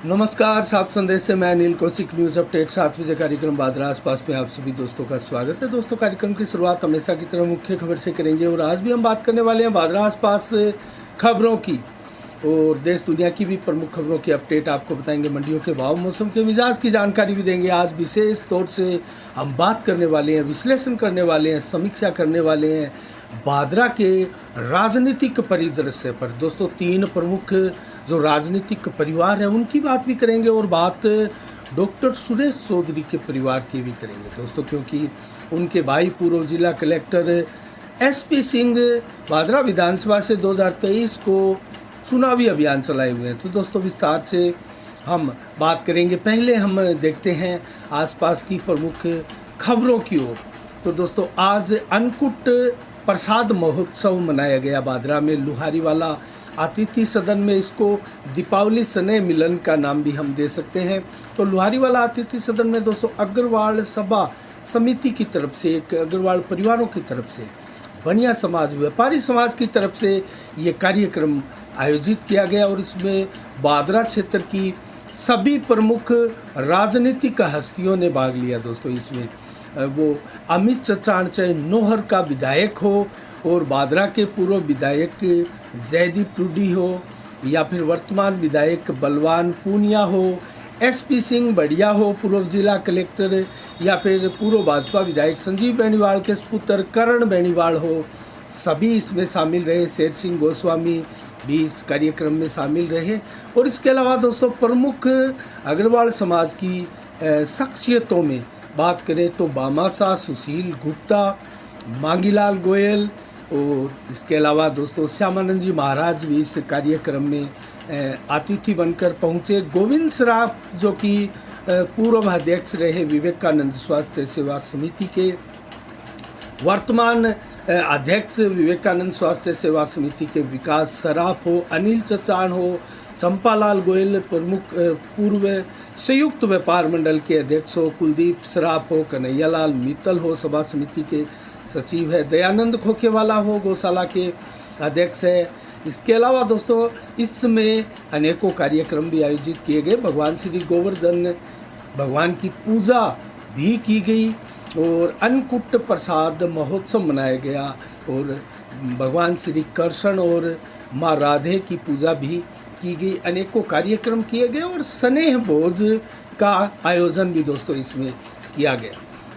नमस्कार, सात संदेश से मैं अनिल कौशिक। न्यूज़ अपडेट 7 बजे कार्यक्रम बादरा आसपास में आप सभी दोस्तों का स्वागत है। दोस्तों, कार्यक्रम की शुरुआत हमेशा की तरह मुख्य खबर से करेंगे और आज भी हम बात करने वाले हैं बादरा आसपास खबरों की और देश दुनिया की भी प्रमुख खबरों की अपडेट आपको बताएंगे। मंडियों के भाव, मौसम के मिजाज की जानकारी भी देंगे। आज विशेष तौर से हम बात करने वाले हैं, विश्लेषण करने वाले हैं, समीक्षा करने वाले हैं बादरा के राजनीतिक परिदृश्य पर। दोस्तों, 3 प्रमुख जो राजनीतिक परिवार हैं उनकी बात भी करेंगे और बात डॉक्टर सुरेश चौधरी के परिवार की भी करेंगे दोस्तों, क्योंकि उनके भाई पूर्व जिला कलेक्टर एसपी सिंह बादरा विधानसभा से 2023 को चुनावी अभियान चलाए हुए हैं। तो दोस्तों, विस्तार से हम बात करेंगे। पहले हम देखते हैं आसपास की प्रमुख खबरों की ओर। तो दोस्तों, आज अन्नकूट प्रसाद महोत्सव मनाया गया बादरा में। लुहारीवाला अतिथि सदन में, इसको दीपावली स्नेह मिलन का नाम भी हम दे सकते हैं। तो लुहारीवाला अतिथि सदन में दोस्तों अग्रवाल सभा समिति की तरफ से, एक अग्रवाल परिवारों की तरफ से, बनिया समाज, व्यापारी समाज की तरफ से ये कार्यक्रम आयोजित किया गया और इसमें बादरा क्षेत्र की सभी प्रमुख राजनीतिक हस्तियों ने भाग लिया दोस्तों। इसमें वो अमित चचान चाहे नोहर का विधायक हो और बादरा के पूर्व विधायक जयदीप टूडी हो या फिर वर्तमान विधायक बलवान पूनिया हो, एसपी सिंह बढ़िया हो पूर्व जिला कलेक्टर, या फिर पूर्व भाजपा विधायक संजीव बेनीवाल के पुत्र करण बेनीवाल हो, सभी इसमें शामिल रहे। शेर सिंह गोस्वामी भी इस कार्यक्रम में शामिल रहे। और इसके अलावा दोस्तों, प्रमुख अग्रवाल समाज की शख्सियतों में बात करें तो बामासा सुशील गुप्ता, मांगीलाल गोयल और इसके अलावा दोस्तों श्यामानंद जी महाराज भी इस कार्यक्रम में अतिथि बनकर पहुंचे। गोविंद सराफ जो कि पूर्व अध्यक्ष रहे विवेकानंद स्वास्थ्य सेवा समिति के, वर्तमान अध्यक्ष विवेकानंद स्वास्थ्य सेवा समिति के विकास सराफ हो, अनिल चचान हो, चंपालाल गोयल प्रमुख पूर्व संयुक्त व्यापार मंडल के अध्यक्ष हो, कुलदीप सराफ हो, कन्हैयालाल मित्तल हो सभा समिति के सचिव है, दयानंद खोखेवाला हो गौशाला के अध्यक्ष है। इसके अलावा दोस्तों इसमें अनेकों कार्यक्रम भी आयोजित किए गए। भगवान श्री गोवर्धन भगवान की पूजा भी की गई और अन्नकूट प्रसाद महोत्सव मनाया गया और भगवान श्री कृष्ण और माँ राधे की पूजा भी की गई। अनेकों कार्यक्रम किए गए और स्नेह भोज का आयोजन भी दोस्तों इसमें किया गया।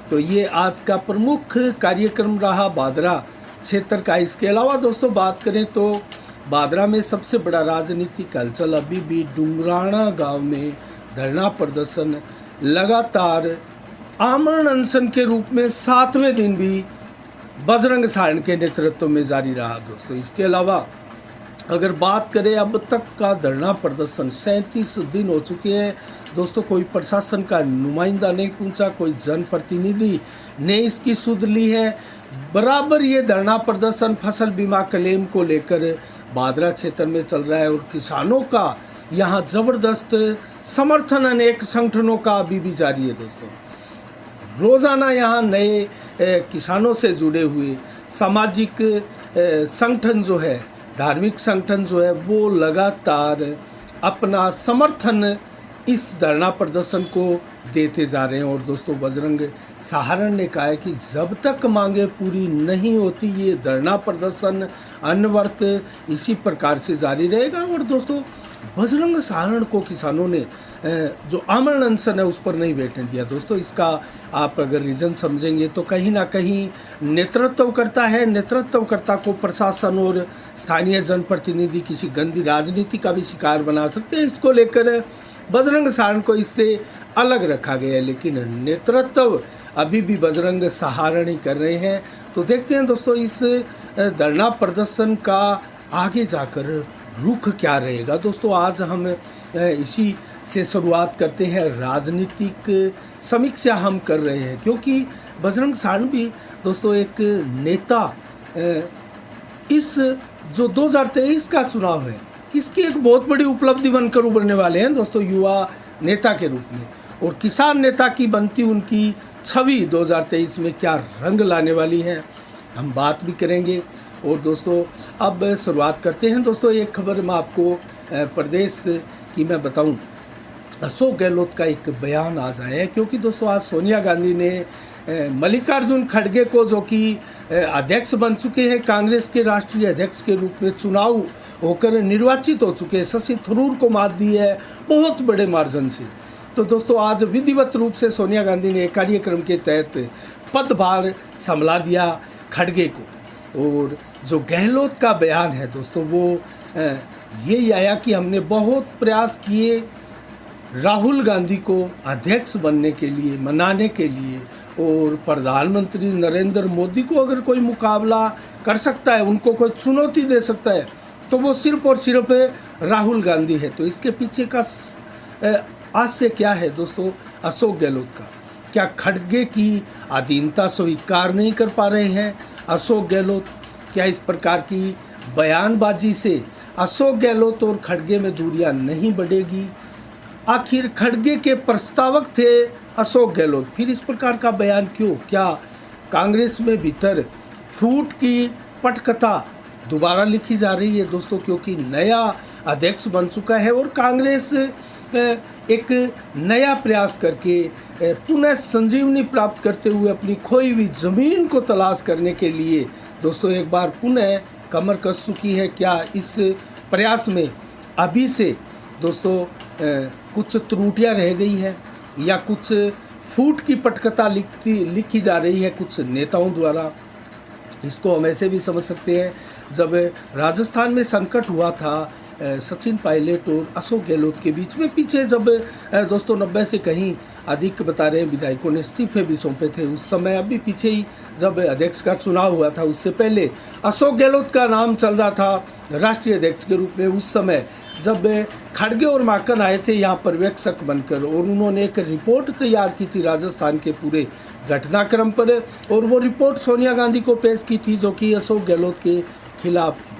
तो ये आज का प्रमुख कार्यक्रम रहा बादरा क्षेत्र का। इसके अलावा दोस्तों बात करें तो बादरा में सबसे बड़ा राजनीतिक हलचल अभी भी डुंगराना गांव में धरना प्रदर्शन लगातार आमरण अनशन के रूप में 7वें दिन भी बजरंग सारण के नेतृत्व में जारी रहा दोस्तों। इसके अलावा अगर बात करें अब तक का धरना प्रदर्शन 37 दिन हो चुके हैं दोस्तों। कोई प्रशासन का नुमाइंदा नहीं पहुंचा, कोई जनप्रतिनिधि ने इसकी सुध ली है। बराबर ये धरना प्रदर्शन फसल बीमा क्लेम को लेकर बादरा क्षेत्र में चल रहा है और किसानों का यहाँ जबरदस्त समर्थन अनेक संगठनों का अभी भी जारी है दोस्तों। रोज़ाना यहाँ नए किसानों से जुड़े हुए सामाजिक संगठन जो है, धार्मिक संगठन जो है, वो लगातार अपना समर्थन इस धरना प्रदर्शन को देते जा रहे हैं। और दोस्तों बजरंग सहारण ने कहा है कि जब तक मांगे पूरी नहीं होती ये धरना प्रदर्शन अनवरत इसी प्रकार से जारी रहेगा। और दोस्तों बजरंग सहारण को किसानों ने जो आमरण अनशन है उस पर नहीं बैठने दिया दोस्तों। इसका आप अगर रीज़न समझेंगे तो कहीं ना कहीं नेतृत्व करता है, नेतृत्वकर्ता को प्रशासन और स्थानीय जनप्रतिनिधि किसी गंदी राजनीति का भी शिकार बना सकते हैं। इसको लेकर बजरंग सहारण को इससे अलग रखा गया है, लेकिन नेतृत्व अभी भी बजरंग सहारण ही कर रहे हैं। तो देखते हैं दोस्तों इस धरना प्रदर्शन का आगे जाकर रुख क्या रहेगा। दोस्तों आज हम इसी से शुरुआत करते हैं, राजनीतिक समीक्षा हम कर रहे हैं क्योंकि बजरंग सहारण भी दोस्तों एक नेता, इस जो 2023 का चुनाव है इसकी एक बहुत बड़ी उपलब्धि बनकर उभरने वाले हैं दोस्तों युवा नेता के रूप में। और किसान नेता की बनती उनकी छवि 2023 में क्या रंग लाने वाली है हम बात भी करेंगे। और दोस्तों अब शुरुआत करते हैं दोस्तों। एक खबर मैं आपको प्रदेश की मैं बताऊं अशोक गहलोत का एक बयान आज आया है, क्योंकि दोस्तों आज सोनिया गांधी ने मल्लिकार्जुन खड़गे को, जो कि अध्यक्ष बन चुके हैं, कांग्रेस के राष्ट्रीय अध्यक्ष के रूप में चुनाव होकर निर्वाचित हो चुके हैं, शशि थरूर को मात दी है बहुत बड़े मार्जिन से। तो दोस्तों आज विधिवत रूप से सोनिया गांधी ने कार्यक्रम के तहत पदभार संभला दिया खड़गे को। और जो गहलोत का बयान है दोस्तों, वो ये आया कि हमने बहुत प्रयास किए राहुल गांधी को अध्यक्ष बनने के लिए, मनाने के लिए, और प्रधानमंत्री नरेंद्र मोदी को अगर कोई मुकाबला कर सकता है, उनको कोई चुनौती दे सकता है, तो वो सिर्फ और सिर्फ राहुल गांधी है। तो इसके पीछे का हास्य क्या है दोस्तों अशोक गहलोत का? क्या खड़गे की अधीनता स्वीकार नहीं कर पा रहे हैं अशोक गहलोत? क्या इस प्रकार की बयानबाजी से अशोक गहलोत और खड़गे में दूरियां नहीं बढ़ेगी? आखिर खड़गे के प्रस्तावक थे अशोक गहलोत, फिर इस प्रकार का बयान क्यों? क्या कांग्रेस में भीतर फूट की पटकथा दोबारा लिखी जा रही है दोस्तों? क्योंकि नया अध्यक्ष बन चुका है और कांग्रेस एक नया प्रयास करके पुनः संजीवनी प्राप्त करते हुए अपनी खोई हुई ज़मीन को तलाश करने के लिए दोस्तों एक बार पुनः कमर कस चुकी है। क्या इस प्रयास में अभी से दोस्तों कुछ त्रुटियां रह गई है, या कुछ फूट की पटकथा लिखी जा रही है कुछ नेताओं द्वारा? इसको हम ऐसे भी समझ सकते हैं, जब राजस्थान में संकट हुआ था सचिन पायलट और अशोक गहलोत के बीच में, पीछे जब दोस्तों 90 से कहीं अधिक बता रहे हैं विधायकों ने इस्तीफे भी सौंपे थे उस समय, अभी पीछे ही जब अध्यक्ष का चुनाव हुआ था उससे पहले अशोक गहलोत का नाम चल रहा था राष्ट्रीय अध्यक्ष के रूप में। उस समय जब खड़गे और माकन आए थे यहाँ पर्यवेक्षक बनकर, और उन्होंने एक रिपोर्ट तैयार की थी राजस्थान के पूरे घटनाक्रम पर, और वो रिपोर्ट सोनिया गांधी को पेश की थी जो कि अशोक गहलोत के खिलाफ थी।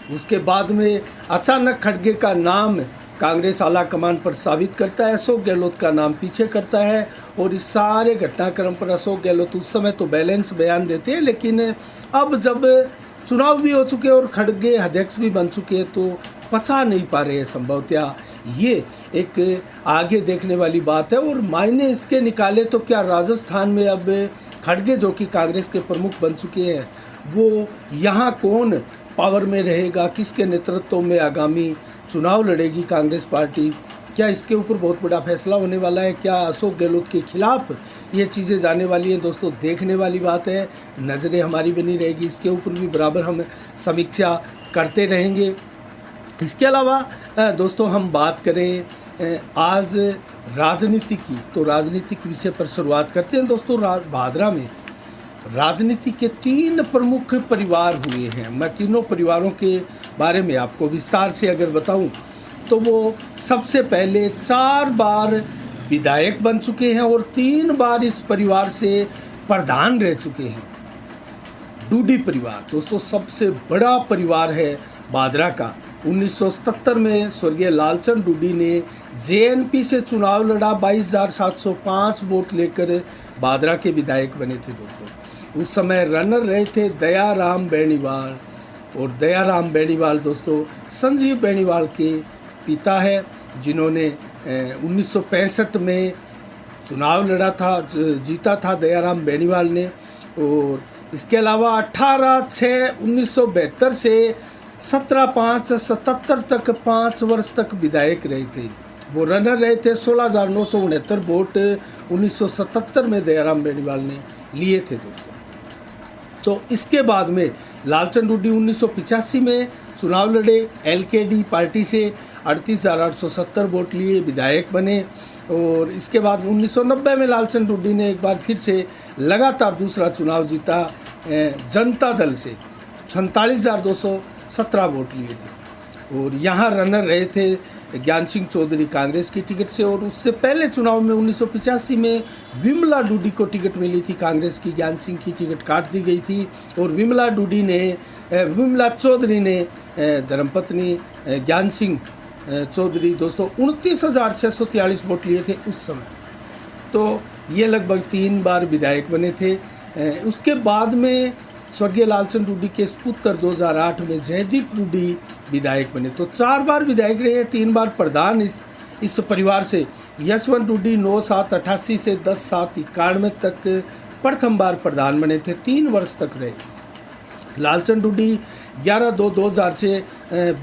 उसके बाद में अचानक खड़गे का नाम कांग्रेस आला कमान प्रस्तावित करता है, अशोक गहलोत का नाम पीछे करता है, और इस सारे घटनाक्रम पर अशोक गहलोत उस समय तो बैलेंस बयान देते हैं, लेकिन अब जब चुनाव भी हो चुके और खड़गे अध्यक्ष भी बन चुके हैं तो पचा नहीं पा रहे हैं संभवतः। ये एक आगे देखने वाली बात है। और मायने इसके निकाले तो क्या राजस्थान में अब खड़गे जो कि कांग्रेस के प्रमुख बन चुके हैं, वो यहाँ कौन पावर में रहेगा, किसके नेतृत्व में आगामी चुनाव लड़ेगी कांग्रेस पार्टी, क्या इसके ऊपर बहुत बड़ा फैसला होने वाला है? क्या अशोक गहलोत के खिलाफ ये चीज़ें जाने वाली हैं दोस्तों? देखने वाली बात है, नज़रें हमारी बनी रहेगी, इसके ऊपर भी बराबर हम समीक्षा करते रहेंगे। इसके अलावा दोस्तों हम बात करें आज राजनीति की, तो राजनीतिक विषय पर शुरुआत करते हैं दोस्तों। भादरा में राजनीति के 3 प्रमुख परिवार हुए हैं। मैं तीनों परिवारों के बारे में आपको विस्तार से अगर बताऊं तो वो सबसे पहले 4 बार विधायक बन चुके हैं और 3 बार इस परिवार से प्रधान रह चुके हैं। डूडी परिवार दोस्तों सबसे बड़ा परिवार है भादरा का। 1977 में स्वर्गीय लालचंद डूडी ने जेएनपी से चुनाव लड़ा, 22,705 वोट लेकर भादरा के विधायक बने थे दोस्तों। उस समय रनर रहे थे दयाराम बेनीवाल, और दयाराम बेनीवाल दोस्तों संजीव बेनीवाल के पिता है, जिन्होंने 1965 में चुनाव लड़ा था, जीता था दयाराम बेनीवाल ने। और इसके अलावा 18/6/1972 से 17/5/77 तक 5 वर्ष तक विधायक रहे थे। वो रनर रहे थे, 16,969 वोट 1977 में दयाराम बेनीवाल ने लिए थे दोस्तों। तो इसके बाद में लालचंद डूडी 1985 में चुनाव लड़े, एलकेडी पार्टी से 38,870 वोट लिए विधायक बने। और इसके बाद 1990 में लालचंद डूडी ने एक बार फिर से लगातार दूसरा चुनाव जीता जनता दल से, 47,217 वोट लिए थे। और यहाँ रनर रहे थे ज्ञान सिंह चौधरी कांग्रेस की टिकट से। और उससे पहले चुनाव में 1985 में विमला डूडी को टिकट मिली थी, कांग्रेस की ज्ञान सिंह की टिकट काट दी गई थी। और विमला चौधरी ने धर्मपत्नी ज्ञान सिंह चौधरी दोस्तों 29,643 वोट लिए थे उस समय। तो ये लगभग 3 बार विधायक बने थे। उसके बाद में स्वर्गीय लालचंद डूडी के पुत्र 2008 में जयदीप डूडी विधायक बने। तो 4 बार विधायक रहे, 3 बार प्रधान इस इस परिवार से यशवंत डूडी 9/7/88 से 10/7/91 तक प्रथम बार प्रधान बने थे, 3 वर्ष तक रहे। लालचंद डूडी 11/2/2000 से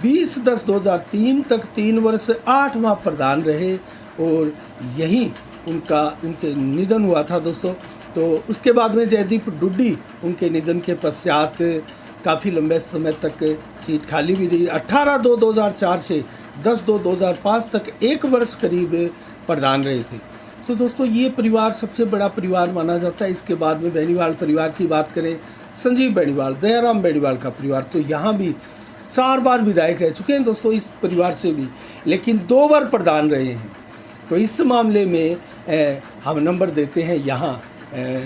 20/10/2003 तक 3 वर्ष 8 माह प्रधान रहे और यही उनके निधन हुआ था दोस्तों। तो उसके बाद में जयदीप डूडी उनके निधन के पश्चात काफ़ी लंबे समय तक सीट खाली भी रही। 18/2/2004 से 10/2/2005 तक 1 वर्ष करीब प्रधान रहे थे। तो दोस्तों ये परिवार सबसे बड़ा परिवार माना जाता है। इसके बाद में बेनीवाल परिवार की बात करें, संजीव बेनीवाल, दयाराम बेनीवाल का परिवार, तो यहाँ भी 4 बार विधायक रह चुके हैं दोस्तों इस परिवार से भी, लेकिन 2 बार प्रधान रहे हैं। तो इस मामले में हम नंबर देते हैं यहाँ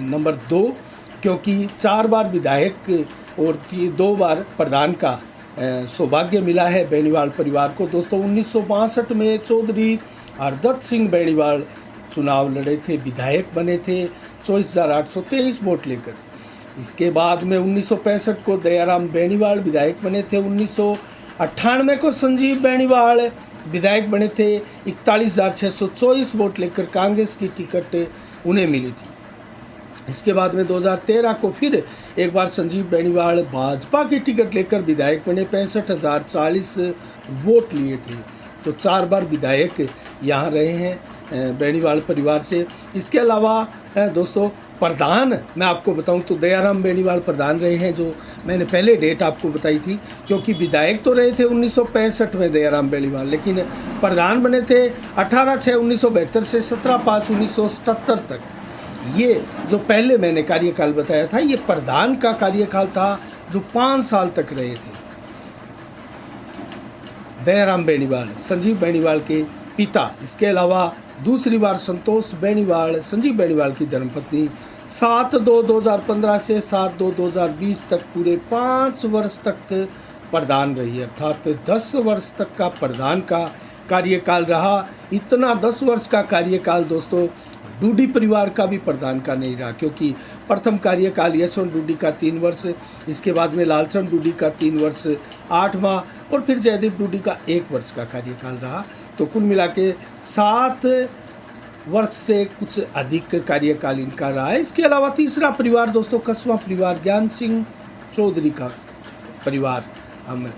नंबर 2, क्योंकि 4 बार विधायक और 2 बार प्रधान का सौभाग्य मिला है बेनीवाल परिवार को। दोस्तों 1962 में चौधरी हरदत्त सिंह बेनीवाल चुनाव लड़े थे, विधायक बने थे 24,823 वोट लेकर। इसके बाद में 1965 को दयाराम बेनीवाल विधायक बने थे। 1998 को संजीव बेनीवाल विधायक बने थे, 41,624 वोट लेकर कांग्रेस की टिकट उन्हें मिली थी। इसके बाद में 2013 को फिर एक बार संजीव बेनीवाल भाजपा की टिकट लेकर विधायक बने, 65,040 वोट लिए थे। तो 4 बार विधायक यहाँ रहे हैं बेनीवाल परिवार से। इसके अलावा दोस्तों प्रधान मैं आपको बताऊं तो दयाराम बेनीवाल प्रधान रहे हैं, जो मैंने पहले डेट आपको बताई थी, क्योंकि विधायक तो रहे थे 1965 में दयाराम बेनीवाल, लेकिन प्रधान बने थे 18/6/1972 से 17/5/1977 तक। ये जो पहले मैंने कार्यकाल बताया था, ये प्रधान का कार्यकाल था जो 5 साल तक रहे थे। दयाराम बेनीवाल संजीव बेनीवाल के पिता। इसके अलावा दूसरी बार संतोष बेनीवाल संजीव बेनीवाल की धर्मपत्नी 7/2/2015 से 7/2/2020 तक पूरे 5 वर्ष तक प्रधान रही, अर्थात 10 वर्ष तक का प्रधान का कार्यकाल रहा। इतना 10 वर्ष का कार्यकाल दोस्तों डूडी परिवार का भी प्रधान का नहीं रहा, क्योंकि प्रथम कार्यकाल यशवंत डूडी का 3 वर्ष, इसके बाद में लालचंद डूडी का 3 वर्ष 8 माह और फिर जयदीप डूडी का 1 वर्ष का कार्यकाल रहा। तो कुल मिला के 7 वर्ष से कुछ अधिक कार्यकाल इनका रहा है। इसके अलावा तीसरा परिवार दोस्तों कस्बा परिवार, ज्ञान सिंह चौधरी का परिवार हम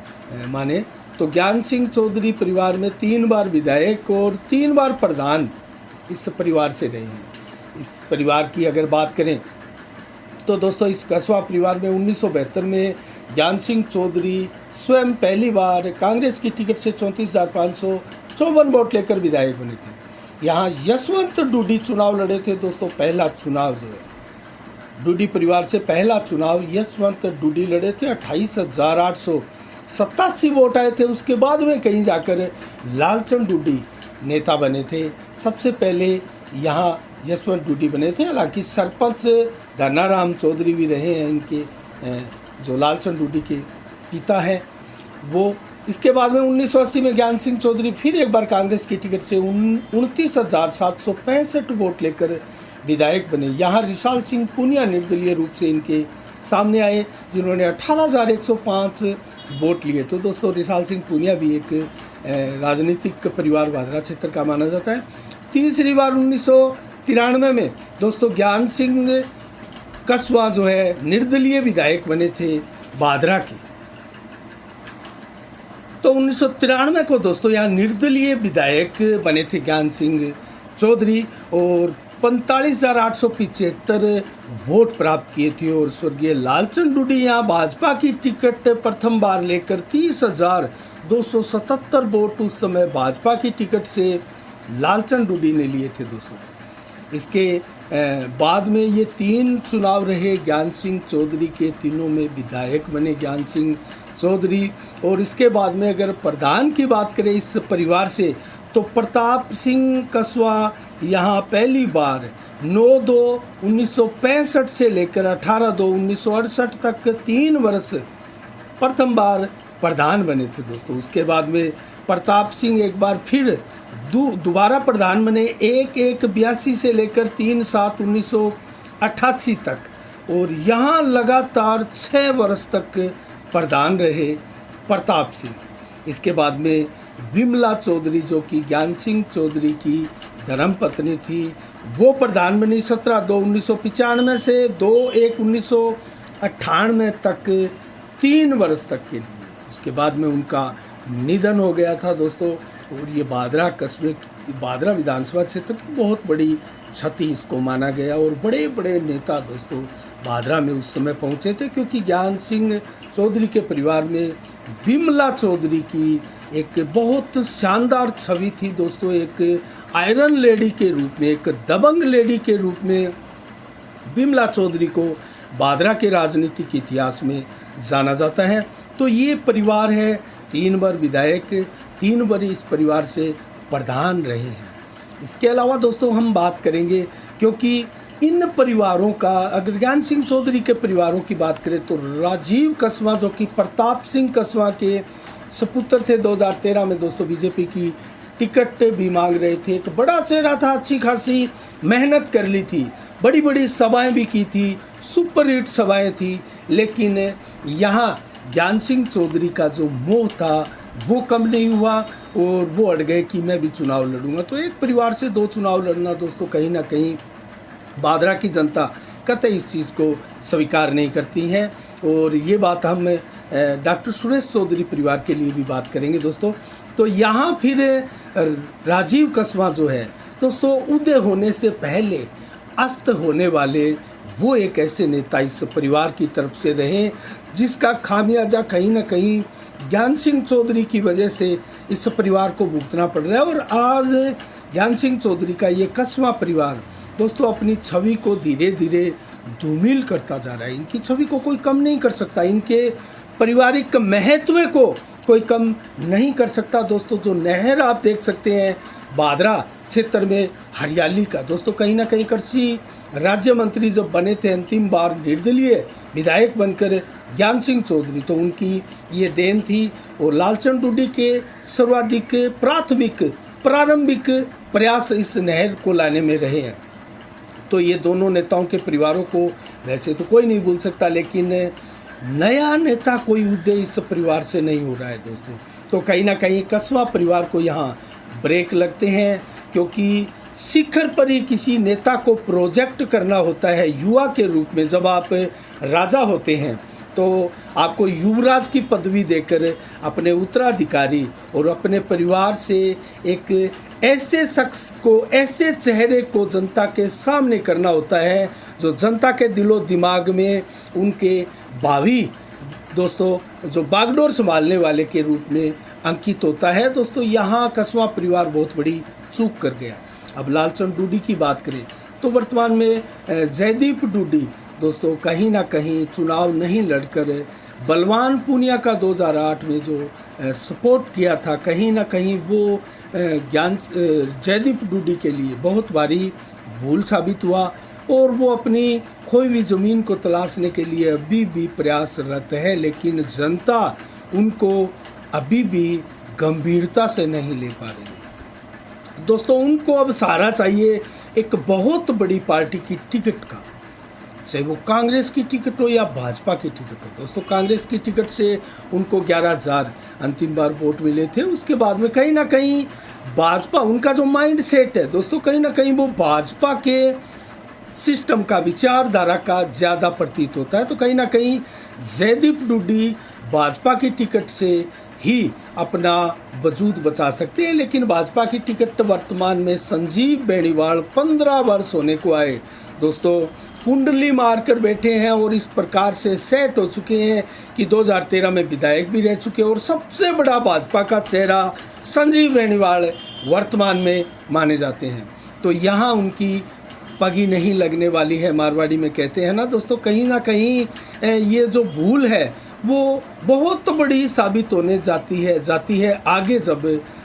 माने तो ज्ञान सिंह चौधरी परिवार में 3 बार विधायक और 3 बार प्रधान इस परिवार से रहे हैं। इस परिवार की अगर बात करें तो दोस्तों इस कस्बा परिवार में 1972 में ज्ञान सिंह चौधरी स्वयं पहली बार कांग्रेस की टिकट से 34,554 वोट लेकर विधायक बने थे। यहाँ यशवंत डूडी चुनाव लड़े थे दोस्तों, पहला चुनाव जो है डूडी परिवार से पहला चुनाव यशवंत डूडी लड़े थे, 28,887 वोट आए थे। उसके बाद में कहीं जाकर लालचंद डूडी नेता बने थे। सबसे पहले यहाँ यशवंत डूडी बने थे, हालांकि सरपंच धनाराम चौधरी भी रहे हैं इनके, जो लालचंद डूडी के पिता हैं वो। इसके बाद में 1980 में ज्ञान सिंह चौधरी फिर एक बार कांग्रेस की टिकट से 29,765 वोट लेकर विधायक बने। यहाँ रिशाल सिंह पुनिया निर्दलीय रूप से इनके सामने आए, जिन्होंने 18,105 वोट लिए। तो दोस्तों रिशाल सिंह पुनिया भी एक राजनीतिक परिवार भादरा क्षेत्र का माना जाता है। तीसरी बार 1993 में दोस्तों ज्ञान सिंह कस्बा जो है निर्दलीय विधायक बने थे भादरा के। तो 1993 को दोस्तों यहाँ निर्दलीय विधायक बने थे ज्ञान सिंह चौधरी और 45,875 वोट प्राप्त किए थे। और स्वर्गीय लालचंद डूडी यहाँ भाजपा की टिकट प्रथम बार लेकर 30,277 वोट उस समय भाजपा की टिकट से लालचंद डूडी ने लिए थे दोस्तों। इसके बाद में ये 3 चुनाव रहे ज्ञान सिंह चौधरी के, तीनों में विधायक बने ज्ञान सिंह चौधरी। और इसके बाद में अगर प्रधान की बात करें इस परिवार से तो प्रताप सिंह कस्बा यहाँ पहली बार 9/2/1965 से लेकर 18/2/1968 तक 3 वर्ष प्रथम बार प्रधान बने थे दोस्तों। उसके बाद में प्रताप सिंह एक बार फिर दोबारा प्रधान बने 1/1/82 से लेकर 3/7/1988 तक, और यहाँ लगातार 6 वर्ष तक प्रधान रहे प्रताप सिंह। इसके बाद में विमला चौधरी जो कि ज्ञान सिंह चौधरी की धर्मपत्नी थी, वो प्रधानमंत्री 17/2/1995 से 2/1/1998 तक 3 वर्ष तक के लिए। उसके बाद में उनका निधन हो गया था दोस्तों। और ये बादरा कस्बे, बादरा विधानसभा क्षेत्र की बहुत बड़ी क्षति इसको माना गया। और बड़े बड़े नेता दोस्तों बादरा में उस समय पहुंचे थे, क्योंकि ज्ञान सिंह चौधरी के परिवार में विमला चौधरी की एक बहुत शानदार छवि थी दोस्तों। एक आयरन लेडी के रूप में, एक दबंग लेडी के रूप में विमला चौधरी को बादरा के राजनीतिक इतिहास में जाना जाता है। तो ये परिवार है, 3 बार विधायक, 3 बार इस परिवार से प्रधान रहे हैं। इसके अलावा दोस्तों हम बात करेंगे, क्योंकि इन परिवारों का, अगर ज्ञान सिंह चौधरी के परिवारों की बात करें तो राजीव कस्वां जो कि प्रताप सिंह कस्वां के सुपुत्र थे, 2013 में दोस्तों बीजेपी की टिकट भी मांग रहे थे। एक बड़ा चेहरा था, अच्छी खासी मेहनत कर ली थी, बड़ी बड़ी सभाएं भी की थी, सुपर हिट सभाएं थी, लेकिन यहाँ ज्ञान सिंह चौधरी का जो मोह था वो कम नहीं हुआ और वो अड़ गए कि मैं भी चुनाव लड़ूंगा। तो एक परिवार से 2 चुनाव लड़ना दोस्तों कहीं ना कहीं बादरा की जनता कतई इस चीज़ को स्वीकार नहीं करती हैं। और ये बात हम डॉक्टर सुरेश चौधरी परिवार के लिए भी बात करेंगे दोस्तों। तो यहाँ फिर राजीव कस्वां जो है दोस्तों, उदय होने से पहले अस्त होने वाले वो एक ऐसे नेता इस परिवार की तरफ से रहे, जिसका खामियाजा कहीं ना कहीं ज्ञान सिंह चौधरी की वजह से इस परिवार को भुगतना पड़ रहा है। और आज ज्ञान सिंह चौधरी का ये कस्वां परिवार दोस्तों अपनी छवि को धीरे धीरे धूमिल करता जा रहा है। इनकी छवि को कोई कम नहीं कर सकता, इनके पारिवारिक महत्व को कोई कम नहीं कर सकता दोस्तों। जो नहर आप देख सकते हैं बादरा क्षेत्र में हरियाली का दोस्तों, कहीं ना कहीं कृषि राज्य मंत्री जब बने थे अंतिम बार निर्दलीय विधायक बनकर ज्ञान सिंह चौधरी, तो उनकी ये देन थी। और लालचंद डूडी के सर्वाधिक प्रारंभिक प्रयास इस नहर को लाने में रहे हैं। तो ये दोनों नेताओं के परिवारों को वैसे तो कोई नहीं भूल सकता, लेकिन नया नेता कोई उदय इस परिवार से नहीं हो रहा है दोस्तों। तो कहीं ना कहीं कस्बा परिवार को यहाँ ब्रेक लगते हैं, क्योंकि शिखर पर ही किसी नेता को प्रोजेक्ट करना होता है युवा के रूप में। जब आप राजा होते हैं तो आपको युवराज की पदवी देकर अपने उत्तराधिकारी और अपने परिवार से एक ऐसे शख्स को, ऐसे चेहरे को जनता के सामने करना होता है जो जनता के दिलो दिमाग में उनके भावी दोस्तों जो बागडोर संभालने वाले के रूप में अंकित होता है दोस्तों। यहाँ कस्बा परिवार बहुत बड़ी चूक कर गया। अब लालचंद डूडी की बात करें तो वर्तमान में जयदीप डूडी दोस्तों कहीं ना कहीं चुनाव नहीं लड़कर बलवान पूनिया का 2008 में जो सपोर्ट किया था, कहीं ना कहीं वो जयदीप डूडी के लिए बहुत भारी भूल साबित हुआ। और वो अपनी खोई हुई ज़मीन को तलाशने के लिए अभी भी प्रयासरत है, लेकिन जनता उनको अभी भी गंभीरता से नहीं ले पा रही है दोस्तों। उनको अब सहारा चाहिए एक बहुत बड़ी पार्टी की टिकट का, चाहे वो कांग्रेस की टिकट हो या भाजपा की टिकट हो दोस्तों। कांग्रेस की टिकट से उनको 11,000 अंतिम बार वोट मिले थे। उसके बाद में कहीं ना कहीं भाजपा, उनका जो माइंड सेट है दोस्तों, कहीं ना कहीं वो भाजपा के सिस्टम का, विचारधारा का ज़्यादा प्रतीत होता है। तो कहीं ना कहीं जयदीप डूडी भाजपा की टिकट से ही अपना वजूद बचा सकते हैं, लेकिन भाजपा की टिकट वर्तमान में संजीव बेनीवाल 15 वर्ष होने को आए दोस्तों, कुंडली मारकर बैठे हैं और इस प्रकार से सेट हो चुके हैं कि 2013 में विधायक भी रह चुके हैं और सबसे बड़ा भाजपा का चेहरा संजीव बेनीवाल वर्तमान में माने जाते हैं। तो यहाँ उनकी पगी नहीं लगने वाली है, मारवाड़ी में कहते हैं ना दोस्तों। कहीं ना कहीं ये जो भूल है वो बहुत बड़ी साबित होने जाती है आगे, जब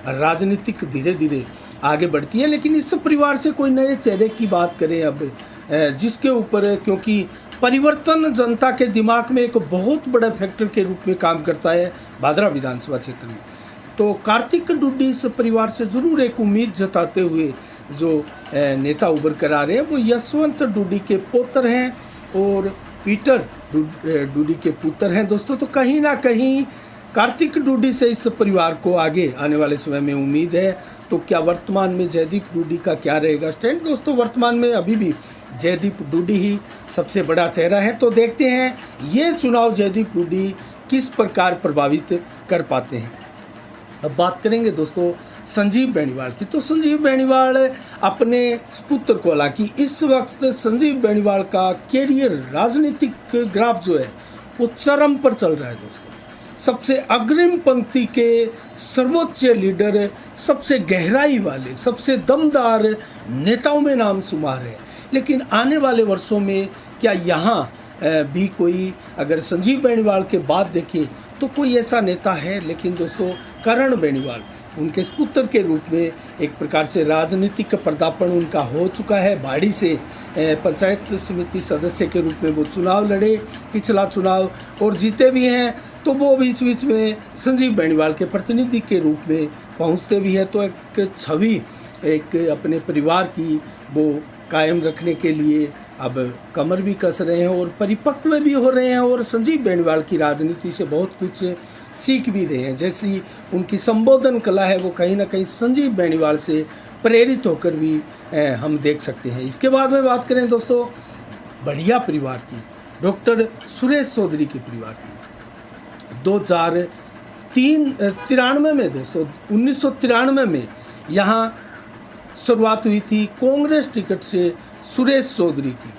राजनीतिक धीरे धीरे आगे बढ़ती है। लेकिन इस परिवार से कोई नए चेहरे की बात करें अब, जिसके ऊपर, क्योंकि परिवर्तन जनता के दिमाग में एक बहुत बड़ा फैक्टर के रूप में काम करता है बादरा विधानसभा क्षेत्र में। तो कार्तिक डूडी इस परिवार से ज़रूर एक उम्मीद जताते हुए जो नेता उभर कर आ रहे हैं वो यशवंत डूडी के पुत्र हैं और पीटर डूडी के पुत्र हैं दोस्तों। तो कहीं ना कहीं कार्तिक डूडी से इस परिवार को आगे आने वाले समय में उम्मीद है। तो क्या वर्तमान में जयदीप डूडी का क्या रहेगा स्टैंड? दोस्तों वर्तमान में अभी भी जयदीप डूडी ही सबसे बड़ा चेहरा है। तो देखते हैं ये चुनाव जयदीप डूडी किस प्रकार प्रभावित कर पाते हैं। अब बात करेंगे दोस्तों संजीव बेनीवाल की। तो संजीव बेनीवाल अपने पुत्र को, हालांकि इस वक्त संजीव बेनीवाल का कैरियर राजनीतिक ग्राफ जो है वो चरम पर चल रहा है दोस्तों। सबसे अग्रिम पंक्ति के सर्वोच्च लीडर, सबसे गहराई वाले, सबसे दमदार नेताओं में नाम शुमार है। लेकिन आने वाले वर्षों में क्या यहाँ भी कोई, अगर संजीव बेनीवाल के बाद देखें तो कोई ऐसा नेता है? लेकिन दोस्तों करण बेनीवाल उनके पुत्र के रूप में एक प्रकार से राजनीतिक पदार्पण उनका हो चुका है। भाड़ी से पंचायत समिति सदस्य के रूप में वो चुनाव लड़े, पिछला चुनाव, और जीते भी हैं। तो वो बीच बीच में संजीव बेनीवाल के प्रतिनिधि के रूप में पहुंचते भी हैं। तो एक छवि एक अपने परिवार की वो कायम रखने के लिए अब कमर भी कस रहे हैं और परिपक्व भी हो रहे हैं, और संजीव बेनीवाल की राजनीति से बहुत कुछ सीख भी रहे हैं। जैसी उनकी संबोधन कला है वो कहीं ना कहीं संजीव बेनीवाल से प्रेरित होकर भी हम देख सकते हैं। इसके बाद में बात करें दोस्तों बढ़िया परिवार की, डॉक्टर सुरेश चौधरी के परिवार की। 1993 में दोस्तों 1993 में यहाँ शुरुआत हुई थी कांग्रेस टिकट से सुरेश चौधरी की।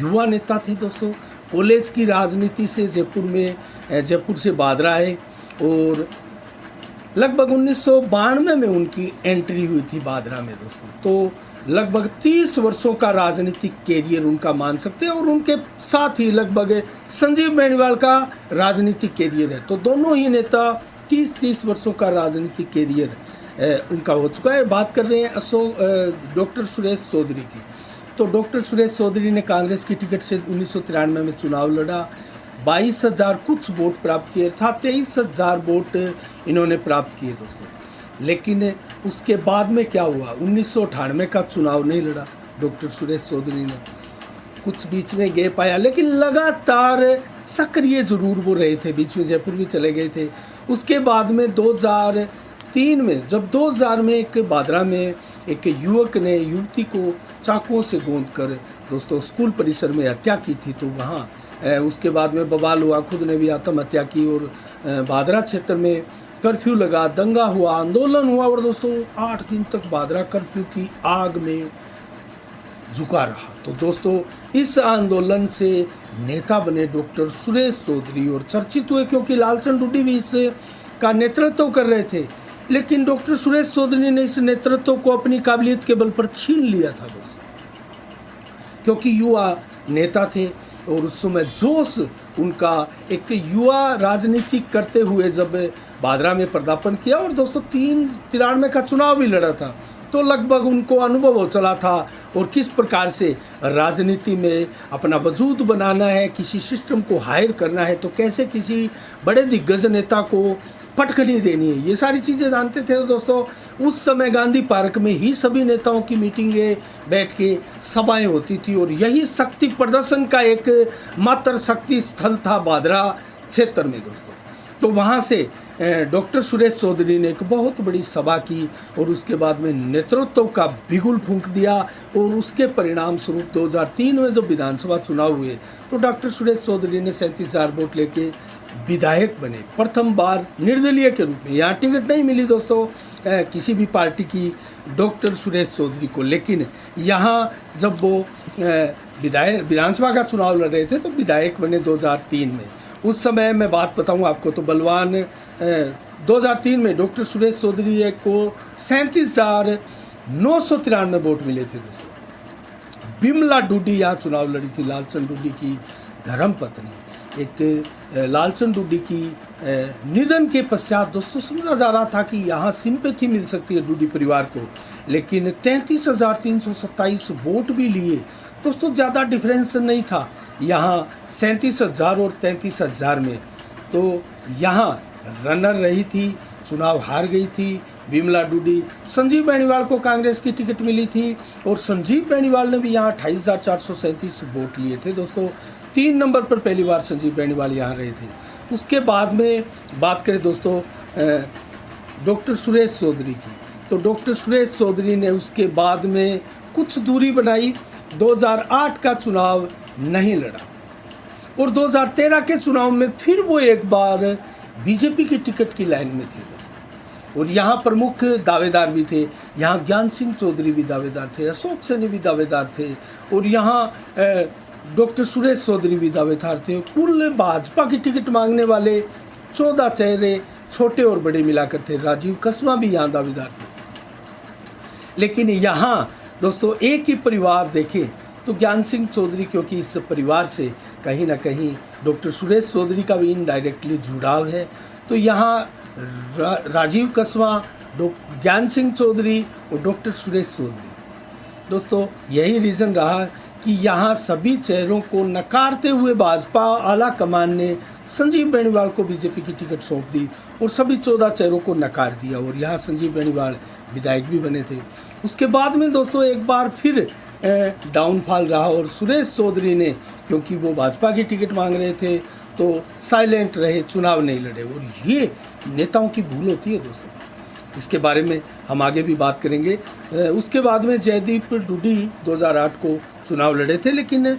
युवा नेता थे दोस्तों, कॉलेज की राजनीति से जयपुर से बादरा आए, और लगभग 1992 में उनकी एंट्री हुई थी बादरा में दोस्तों। तो लगभग 30 वर्षों का राजनीतिक कैरियर उनका मान सकते हैं, और उनके साथ ही लगभग संजीव बेनीवाल का राजनीतिक कैरियर है। तो दोनों ही नेता 30 वर्षों का राजनीतिक कैरियर उनका हो चुका है। बात कर रहे हैं डॉक्टर सुरेश चौधरी की। तो डॉक्टर सुरेश चौधरी ने कांग्रेस की टिकट से 1993 में चुनाव लड़ा, 22,000 कुछ वोट प्राप्त किए, अर्थात 23,000 वोट इन्होंने प्राप्त किए दोस्तों। लेकिन उसके बाद में क्या हुआ, 1998 का चुनाव नहीं लड़ा डॉक्टर सुरेश चौधरी ने, कुछ बीच में गैप आया, लेकिन लगातार सक्रिय जरूर वो रहे थे, बीच में जयपुर भी चले गए थे। उसके बाद में 2003 में, जब 2000 में एक बादरा में एक युवक ने युवती को चाकुओं से गोंद कर दोस्तों स्कूल परिसर में हत्या की थी, तो वहाँ उसके बाद में बवाल हुआ, खुद ने भी आत्महत्या की, और बादरा क्षेत्र में कर्फ्यू लगा, दंगा हुआ, आंदोलन हुआ, और दोस्तों 8 दिन तक बादरा कर्फ्यू की आग में झुका रहा। तो दोस्तों इस आंदोलन से नेता बने डॉक्टर सुरेश चौधरी, और चर्चित हुए क्योंकि लालचंद डूडी भी इस का नेतृत्व कर रहे थे। लेकिन डॉक्टर सुरेश चौधरी ने इस नेतृत्व को अपनी काबिलियत के बल पर छीन लिया था दोस्तों, क्योंकि युवा नेता थे, और उस समय जोश उनका एक युवा राजनीति करते हुए जब बादरा में पदार्पण किया, और दोस्तों 93 का चुनाव भी लड़ा था, तो लगभग उनको अनुभव हो चला था और किस प्रकार से राजनीति में अपना वजूद बनाना है, किसी सिस्टम को हायर करना है, तो कैसे किसी बड़े दिग्गज नेता को पटखनी देनी है, ये सारी चीज़ें जानते थे। तो दोस्तों उस समय गांधी पार्क में ही सभी नेताओं की मीटिंगें बैठ के सभाएं होती थी, और यही शक्ति प्रदर्शन का एक मात्र शक्ति स्थल था बादरा क्षेत्र में दोस्तों। तो वहाँ से डॉक्टर सुरेश चौधरी ने एक बहुत बड़ी सभा की, और उसके बाद में नेतृत्व का बिगुल फूंक दिया, और उसके परिणाम स्वरूप 2003 में जब विधानसभा चुनाव हुए तो डॉक्टर सुरेश चौधरी ने 37,000 वोट लेके विधायक बने, प्रथम बार निर्दलीय के रूप में। यहाँ टिकट नहीं मिली दोस्तों किसी भी पार्टी की डॉक्टर सुरेश चौधरी को, लेकिन यहाँ जब वो विधानसभा का चुनाव लड़ रहे थे तो विधायक बने 2003 में। उस समय मैं बात बताऊँ आपको तो बलवान 2003 में डॉक्टर सुरेश चौधरी को 37,993 वोट मिले थे दोस्तों। बिमला डूडी यहाँ चुनाव लड़ी थी, लालचंद डूडी की धर्मपत्नी। एक लालचंद डूडी की निधन के पश्चात दोस्तों समझा जा रहा था कि यहाँ सिंपैथी मिल सकती है डूडी परिवार को, लेकिन 33,327 वोट भी लिए दोस्तों, ज़्यादा डिफरेंस नहीं था यहाँ 37,000 और 33,000 में। तो यहाँ रनर रही थी, चुनाव हार गई थी बिमला डूडी। संजीव बेनीवाल को कांग्रेस की टिकट मिली थी, और संजीव बेनीवाल ने भी यहाँ 28,437 वोट लिए थे दोस्तों। 3 नंबर पर पहली बार संजीव बेनीवाल यहाँ रहे थे। उसके बाद में बात करें दोस्तों डॉक्टर सुरेश चौधरी की, तो डॉक्टर सुरेश चौधरी ने उसके बाद में कुछ दूरी बनाई, 2008 का चुनाव नहीं लड़ा और 2013 के चुनाव में फिर वो एक बार बीजेपी की टिकट की लाइन में थे दोस्तों। और यहाँ प्रमुख दावेदार भी थे, यहाँ ज्ञान सिंह चौधरी भी दावेदार थे, अशोक सैनी भी दावेदार थे और यहाँ डॉक्टर सुरेश चौधरी भी दावेदार थे। कुल भाजपा की टिकट मांगने वाले 14 चेहरे छोटे और बड़े मिलाकर थे। राजीव कस्वां भी यहाँ दावेदार थे। लेकिन यहाँ दोस्तों एक ही परिवार देखें तो ज्ञान सिंह चौधरी, क्योंकि इस परिवार से कहीं ना कहीं डॉक्टर सुरेश चौधरी का भी इनडायरेक्टली जुड़ाव है, तो यहाँ राजीव कस्वां, ज्ञान सिंह चौधरी और डॉक्टर सुरेश चौधरी, दोस्तों यही रीज़न रहा कि यहाँ सभी चेहरों को नकारते हुए भाजपा आला कमान ने संजीव बेनीवाल को बीजेपी की टिकट सौंप दी और सभी 14 चेहरों को नकार दिया और यहाँ संजीव बेनीवाल विधायक भी बने थे। उसके बाद में दोस्तों एक बार फिर डाउनफॉल रहा और सुरेश चौधरी ने, क्योंकि वो भाजपा की टिकट मांग रहे थे, तो साइलेंट रहे, चुनाव नहीं लड़े और ये नेताओं की भूल होती है दोस्तों। इसके बारे में हम आगे भी बात करेंगे। उसके बाद में जयदीप डूडी 2008 को चुनाव लड़े थे, लेकिन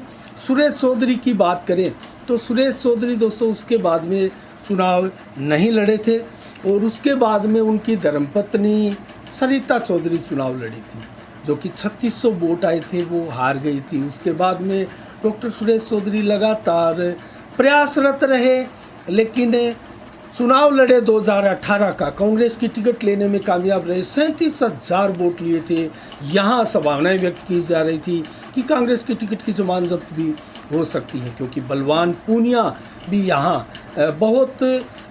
सुरेश चौधरी की बात करें तो सुरेश चौधरी दोस्तों उसके बाद में चुनाव नहीं लड़े थे और उसके बाद में उनकी धर्मपत्नी सरिता चौधरी चुनाव लड़ी थी, जो कि 3600 वोट आए थे, वो हार गई थी। उसके बाद में डॉक्टर सुरेश चौधरी लगातार प्रयासरत रहे, लेकिन चुनाव लड़े 2018 का, कांग्रेस की टिकट लेने में कामयाब रहे, 37,000 वोट लिए थे। यहाँ संभावनाएं व्यक्त की जा रही थी कि कांग्रेस की टिकट की जमान जब्त भी हो सकती है, क्योंकि बलवान पूनिया भी यहाँ बहुत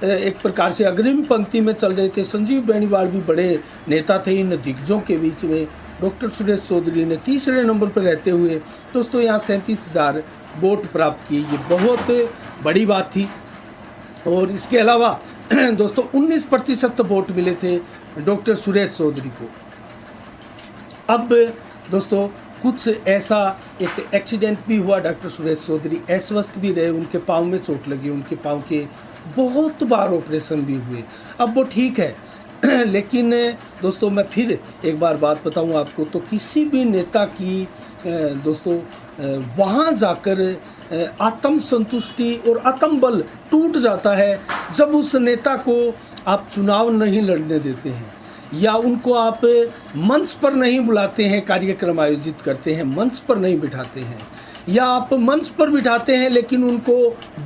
एक प्रकार से अग्रिम पंक्ति में चल रहे थे। संजीव बेनीवाल भी बड़े नेता थे इन दिग्गजों के बीच में। डॉक्टर सुरेश चौधरी ने तीसरे नंबर पर रहते हुए दोस्तों यहाँ 37,000 वोट प्राप्त किए, ये बहुत बड़ी बात थी। और इसके अलावा दोस्तों 19% वोट मिले थे डॉक्टर सुरेश चौधरी को। अब दोस्तों कुछ ऐसा एक एक्सीडेंट भी हुआ, डॉक्टर सुरेश चौधरी अस्वस्थ भी रहे, उनके पाँव में चोट लगी, उनके पाँव के बहुत बार ऑपरेशन भी हुए। अब वो ठीक है, लेकिन दोस्तों मैं फिर एक बार बात बताऊं आपको, तो किसी भी नेता की दोस्तों वहाँ जाकर आत्म संतुष्टि और आत्म बल टूट जाता है जब उस नेता को आप चुनाव नहीं लड़ने देते हैं या उनको आप मंच पर नहीं बुलाते हैं, कार्यक्रम आयोजित करते हैं, मंच पर नहीं बिठाते हैं, या आप मंच पर बिठाते हैं लेकिन उनको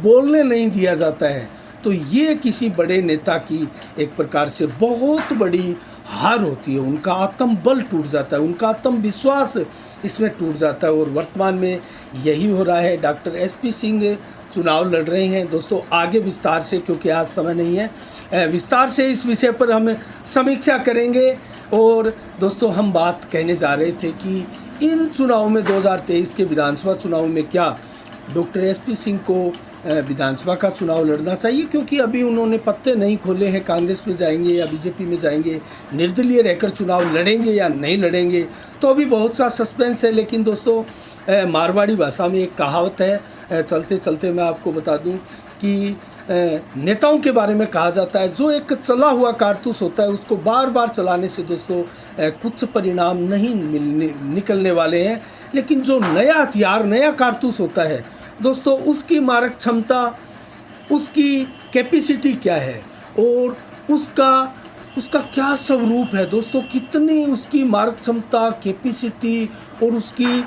बोलने नहीं दिया जाता है, तो ये किसी बड़े नेता की एक प्रकार से बहुत बड़ी हार होती है। उनका आत्म बल टूट जाता है, उनका आत्मविश्वास इसमें टूट जाता है और वर्तमान में यही हो रहा है। डॉक्टर एसपी सिंह चुनाव लड़ रहे हैं दोस्तों। आगे विस्तार से, क्योंकि आज समय नहीं है, विस्तार से इस विषय पर हम समीक्षा करेंगे। और दोस्तों हम बात कहने जा रहे थे कि इन चुनाव में 2023 के विधानसभा चुनाव में क्या डॉक्टर एसपी सिंह को विधानसभा का चुनाव लड़ना चाहिए, क्योंकि अभी उन्होंने पत्ते नहीं खोले हैं, कांग्रेस में जाएंगे या बीजेपी में जाएंगे, निर्दलीय रहकर चुनाव लड़ेंगे या नहीं लड़ेंगे, तो अभी बहुत सा सस्पेंस है। लेकिन दोस्तों मारवाड़ी भाषा में एक कहावत है, चलते चलते मैं आपको बता दूं कि नेताओं के बारे में कहा जाता है, जो एक चला हुआ कारतूस होता है उसको बार बार चलाने से दोस्तों कुछ परिणाम नहीं निकलने वाले हैं, लेकिन जो नया हथियार, नया कारतूस होता है दोस्तों, उसकी मारक क्षमता, उसकी कैपेसिटी क्या है और उसका क्या स्वरूप है दोस्तों, कितनी उसकी मारक क्षमता, कैपेसिटी और उसकी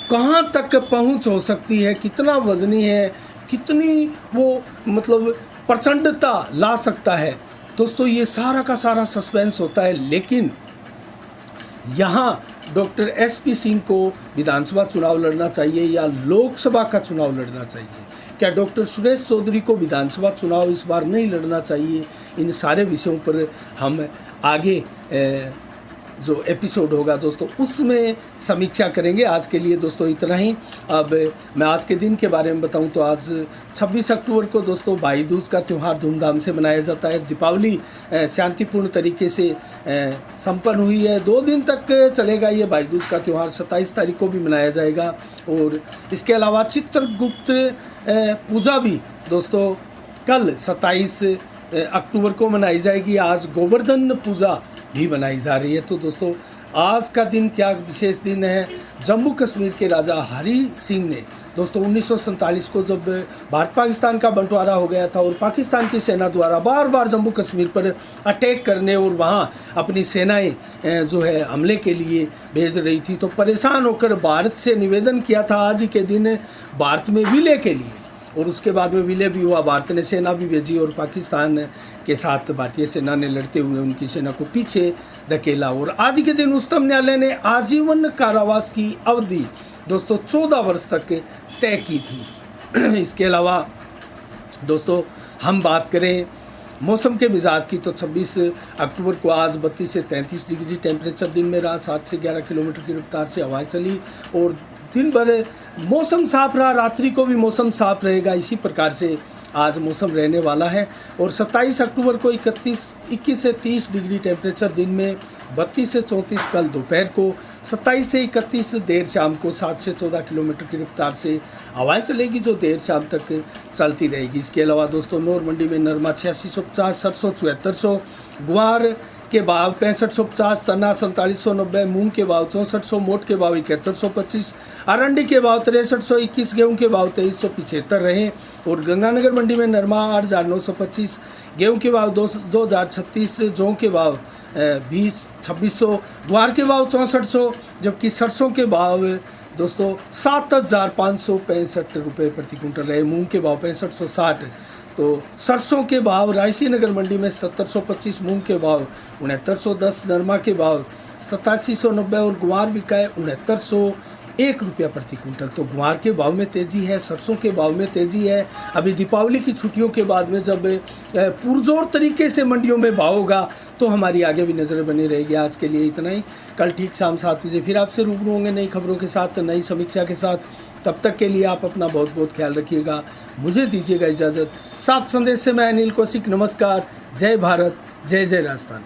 कहाँ तक पहुँच हो सकती है, कितना वजनी है, कितनी वो मतलब प्रचंडता ला सकता है दोस्तों, ये सारा का सारा सस्पेंस होता है। लेकिन यहाँ डॉक्टर एसपी सिंह को विधानसभा चुनाव लड़ना चाहिए या लोकसभा का चुनाव लड़ना चाहिए, क्या डॉक्टर सुरेश चौधरी को विधानसभा चुनाव इस बार नहीं लड़ना चाहिए, इन सारे विषयों पर हम आगे जो एपिसोड होगा दोस्तों उसमें समीक्षा करेंगे। आज के लिए दोस्तों इतना ही। अब मैं आज के दिन के बारे में बताऊं तो आज 26 अक्टूबर को दोस्तों भाई दूज का त्यौहार धूमधाम से मनाया जाता है। दीपावली शांतिपूर्ण तरीके से संपन्न हुई है। 2 दिन तक चलेगा ये भाई दूज का त्यौहार, 27 तारीख को भी मनाया जाएगा। और इसके अलावा चित्रगुप्त पूजा भी दोस्तों कल 27 अक्टूबर को मनाई जाएगी। आज गोवर्धन पूजा भी मनाई जा रही है। तो दोस्तों आज का दिन क्या विशेष दिन है। जम्मू कश्मीर के राजा हरी सिंह ने दोस्तों 1947 को जब भारत पाकिस्तान का बंटवारा हो गया था और पाकिस्तान की सेना द्वारा बार बार जम्मू कश्मीर पर अटैक करने और वहाँ अपनी सेनाएं जो है हमले के लिए भेज रही थी, तो परेशान होकर भारत से निवेदन किया था आज ही के दिन भारत में विलय के लिए, और उसके बाद में विलय भी हुआ। भारत ने सेना भी भेजी और पाकिस्तान के साथ भारतीय सेना ने लड़ते हुए उनकी सेना को पीछे धकेला, और आज के दिन उच्चतम न्यायालय ने आजीवन कारावास की अवधि दोस्तों 14 वर्ष तक तय की थी। इसके अलावा दोस्तों हम बात करें मौसम के मिजाज की, तो 26 अक्टूबर को आज 32 से 33 डिग्री टेम्परेचर दिन में रहा। 7 से 11 किलोमीटर की रफ्तार से हवाएं चली और दिन भर मौसम साफ रहा। रात्रि को भी मौसम साफ रहेगा। इसी प्रकार से आज मौसम रहने वाला है। और 27 अक्टूबर को 21 से 30 डिग्री टेम्परेचर दिन में, 32 से 34 कल दोपहर को, 27 से 31 देर शाम को 7 से 14 किलोमीटर की रफ्तार से हवाएं चलेगी जो देर शाम तक चलती रहेगी। इसके अलावा दोस्तों नौर मंडी में नरमा 8650, सरसों 7400, ग्वार के भाव 6550, चना 4790, मूंग के भाव 6400, मोट के भाव 7125, अरंडी के भाव 6321, गेहूं के भाव 2375 रहे। और गंगानगर मंडी में नरमा 8925, गेहूं के भाव 2036, जौ के भाव 2600, ग्वार के भाव 6400, जबकि सरसों के भाव दोस्तों 7565 रुपये प्रति क्विंटल रहे। मूंग के भाव 6560। तो सरसों के भाव रायसी नगर मंडी में 7725, मूंग के भाव 6910, नरमा के भाव 8790 और ग्वार बिका है 6901 रुपया प्रति क्विंटल। तो ग्वार के भाव में तेज़ी है, सरसों के भाव में तेज़ी है। अभी दीपावली की छुट्टियों के बाद में जब पुरजोर तरीके से मंडियों में भाव होगा तो हमारी आगे भी नज़र बनी रहेगी। आज के लिए इतना ही। कल ठीक शाम 7 बजे फिर आपसे रूबरू होंगे नई खबरों के साथ, नई समीक्षा के साथ। तब तक के लिए आप अपना बहुत बहुत ख्याल रखिएगा। मुझे दीजिएगा इजाज़त। साफ संदेश से मैं अनिल कौशिक, नमस्कार। जय भारत, जय जय राजस्थान।